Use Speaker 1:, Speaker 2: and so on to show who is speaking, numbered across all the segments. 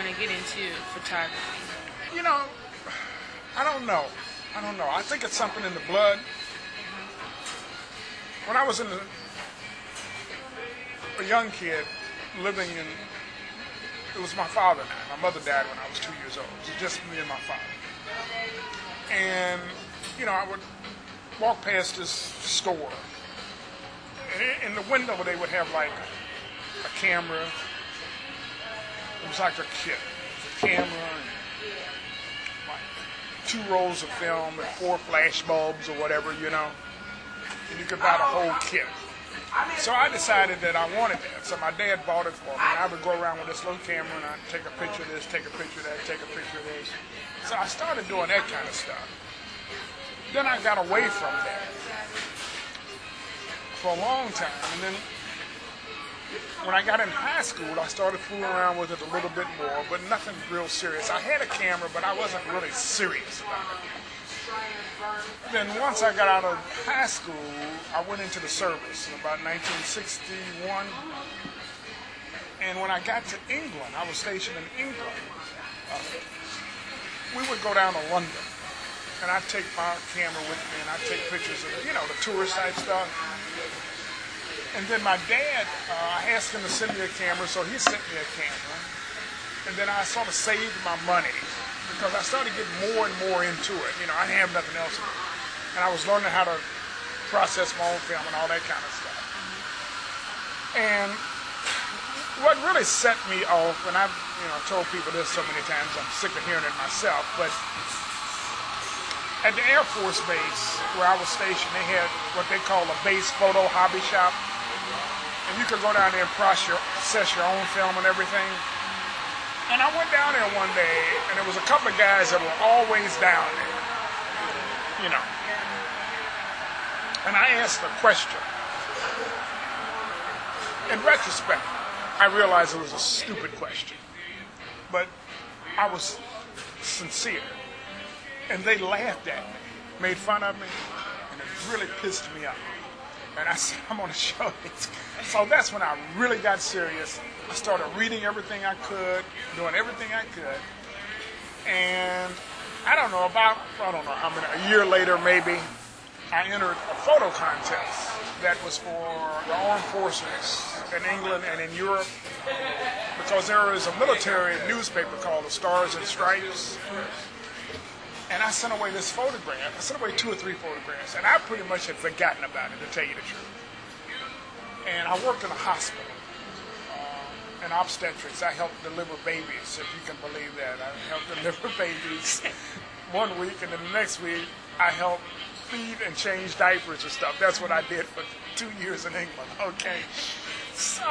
Speaker 1: want to get into photography?
Speaker 2: You know, I don't know. I think it's something in the blood. When I was a young kid living in, it was my father and I. My mother died when I was 2 years old. It was just me and my father. And, I would walk past this store. And in the window, they would have like a camera. It was like a kit. A camera and like 2 rolls of film and 4 flash bulbs or whatever, And you could buy the whole kit. So I decided that I wanted that. So my dad bought it for me. And I would go around with this little camera and I'd take a picture of this, take a picture of that, take a picture of this. So I started doing that kind of stuff. Then I got away from that for a long time. And then when I got in high school, I started fooling around with it a little bit more, but nothing real serious. I had a camera, but I wasn't really serious about it. Then once I got out of high school, I went into the service in about 1961. And when I got to England, I was stationed in England. We would go down to London, and I'd take my camera with me, and I'd take pictures of, the tourist type stuff. And then my dad, I asked him to send me a camera, so he sent me a camera. And then I sort of saved my money because I started getting more and more into it. I didn't have nothing else to do. And I was learning how to process my own film and all that kind of stuff. And what really set me off, and I've told people this so many times, I'm sick of hearing it myself, but at the Air Force Base where I was stationed, they had what they call a base photo hobby shop. And you could go down there and process your own film and everything. And I went down there one day, and there was a couple of guys that were always down there, And I asked a question. In retrospect, I realized it was a stupid question. But I was sincere. And they laughed at me, made fun of me, and it really pissed me off. And I said, I'm going to show it. So that's when I really got serious. I started reading everything I could, doing everything I could. And I don't know how many, a year later maybe, I entered a photo contest that was for the armed forces in England and in Europe, because there is a military newspaper called the Stars and Stripes. And I sent away this photograph. I sent away 2 or 3 photographs, and I pretty much had forgotten about it, to tell you the truth. And I worked in a hospital, in obstetrics. I helped deliver babies, if you can believe that. I helped deliver babies one week, and then the next week, I helped feed and change diapers and stuff. That's what I did for 2 years in England, okay? So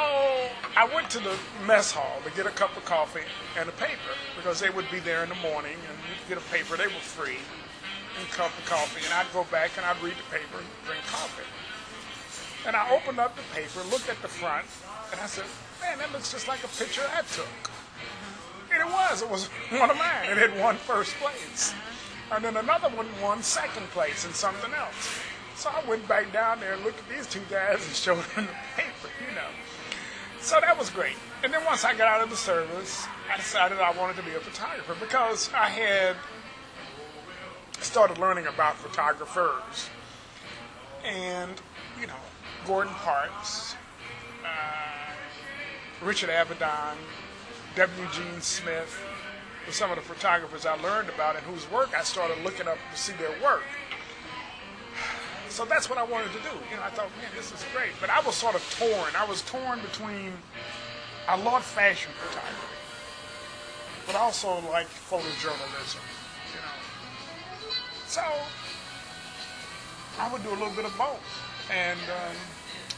Speaker 2: I went to the mess hall to get a cup of coffee and a paper, because they would be there in the morning, and you'd get a paper. They were free, and a cup of coffee, and I'd go back and I'd read the paper and drink coffee. And I opened up the paper, looked at the front, and I said, man, that looks just like a picture I took. And it was one of mine. It had won first place. And then another one won second place in something else. So I went back down there and looked at these 2 guys and showed them the paper, So that was great. And then once I got out of the service, I decided I wanted to be a photographer, because I had started learning about photographers. And, Gordon Parks, Richard Avedon, W. Gene Smith were some of the photographers I learned about and whose work I started looking up to see their work. So that's what I wanted to do. I thought, man, this is great. But I was sort of torn. I was torn between, I loved fashion photography, but I also liked photojournalism, So I would do a little bit of both. And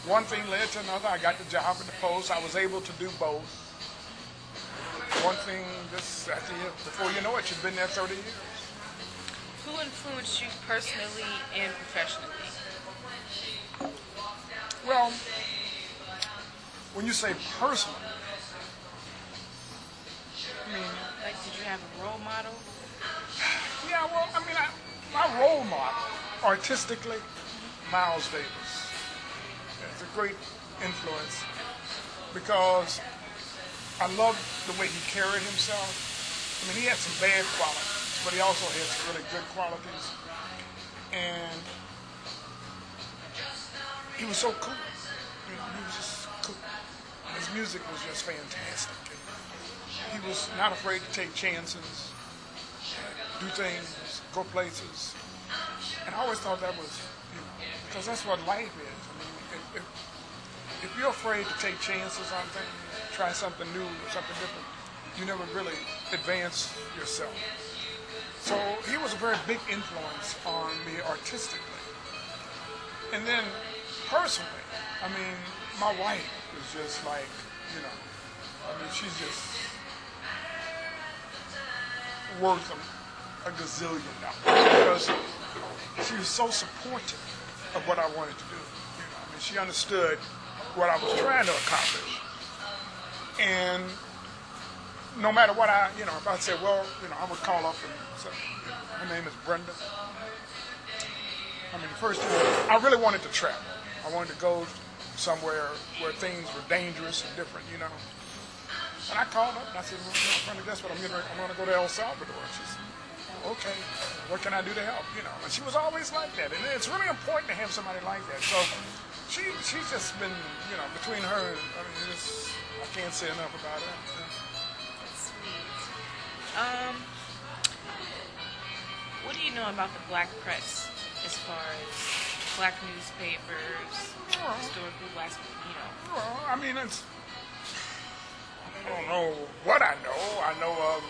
Speaker 2: one thing led to another. I got the job at the Post. I was able to do both. One thing, before you know it, you've been there 30 years.
Speaker 1: Who influenced you personally and professionally?
Speaker 2: Well, when you say personally,
Speaker 1: like, did you have a role model?
Speaker 2: Yeah, well, my role model, artistically, Miles Davis. It's a great influence, because I loved the way he carried himself. I mean, he had some bad qualities, but he also had some really good qualities. And he was so cool. You know, he was just cool. His music was just fantastic. And he was not afraid to take chances, do things, go places. And I always thought that was, because that's what life is. I mean, if you're afraid to take chances on things, try something new or something different, you never really advance yourself. So he was a very big influence on me artistically. And then personally, I mean, my wife is just like, I mean, she's just worth a gazillion dollars because she was so supportive of what I wanted to do. I mean, she understood what I was trying to accomplish. And no matter what if I said, well, I would call up and say, her name is Brenda. I mean, the first thing, I really wanted to travel. I wanted to go somewhere where things were dangerous and different, And I called up and I said, well, Brenda, guess what? I'm going to go to El Salvador. She said, okay, what can I do to help? And she was always like that. And it's really important to have somebody like that. So she's just been, between her and, I mean, I can't say enough about her.
Speaker 1: Sweet. What do you know about the black press as far as black newspapers, historically black,
Speaker 2: Well, I mean, I don't know what I know. I know of,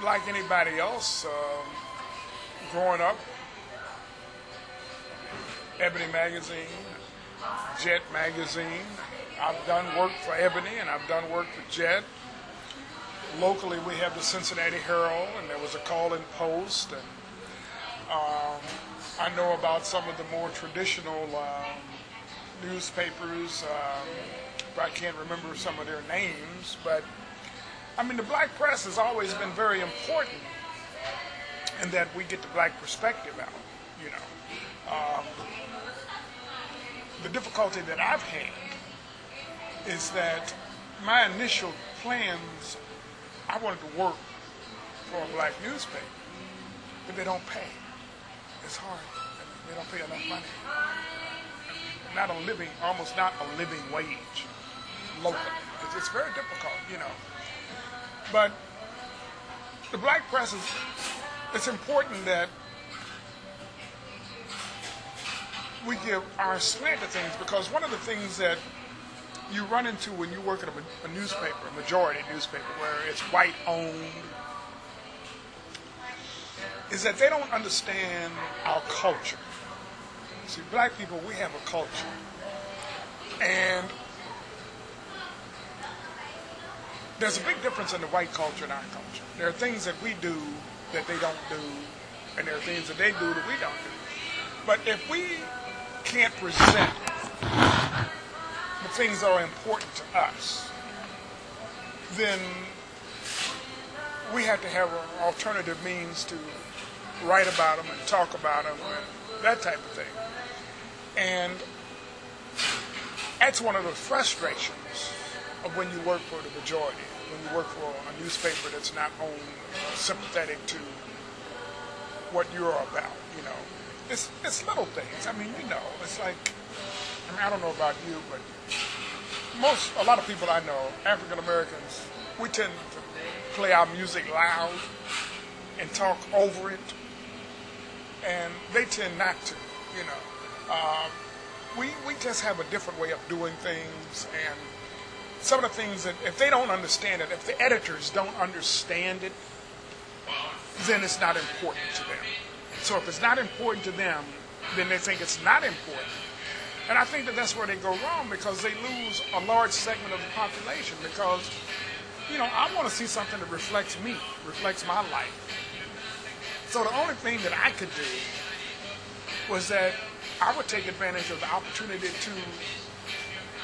Speaker 2: like anybody else, growing up, Ebony Magazine, Jet Magazine. I've done work for Ebony and I've done work for Jet. Locally, we have the Cincinnati Herald, and there was a Call-in Post, and I know about some of the more traditional newspapers. I can't remember some of their names, but I mean, the black press has always been very important in that we get the black perspective out. The difficulty that I've had is that my initial plans, I wanted to work for a black newspaper, but they don't pay. It's hard. They don't pay enough money. Almost not a living wage locally. It's very difficult, But the black press it's important that we give our slant to things, because one of the things that you run into when you work at a newspaper, a majority newspaper, where it's white owned, is that they don't understand our culture. See, black people, we have a culture. And there's a big difference in the white culture and our culture. There are things that we do that they don't do, and there are things that they do that we don't do. But if we can't present the things that are important to us, then we have to have alternative means to write about them and talk about them and that type of thing. And that's one of the frustrations of when you work for the majority, when you work for a newspaper that's not sympathetic to what you're about, It's little things. I mean, it's like, I don't know about you, but a lot of people I know, African Americans, we tend to play our music loud and talk over it, and they tend not to, We just have a different way of doing things, and some of the things that, if they don't understand it, if the editors don't understand it, then it's not important to them. So if it's not important to them, then they think it's not important. And I think that that's where they go wrong, because they lose a large segment of the population, because, I want to see something that reflects me, reflects my life. So the only thing that I could do was that I would take advantage of the opportunity to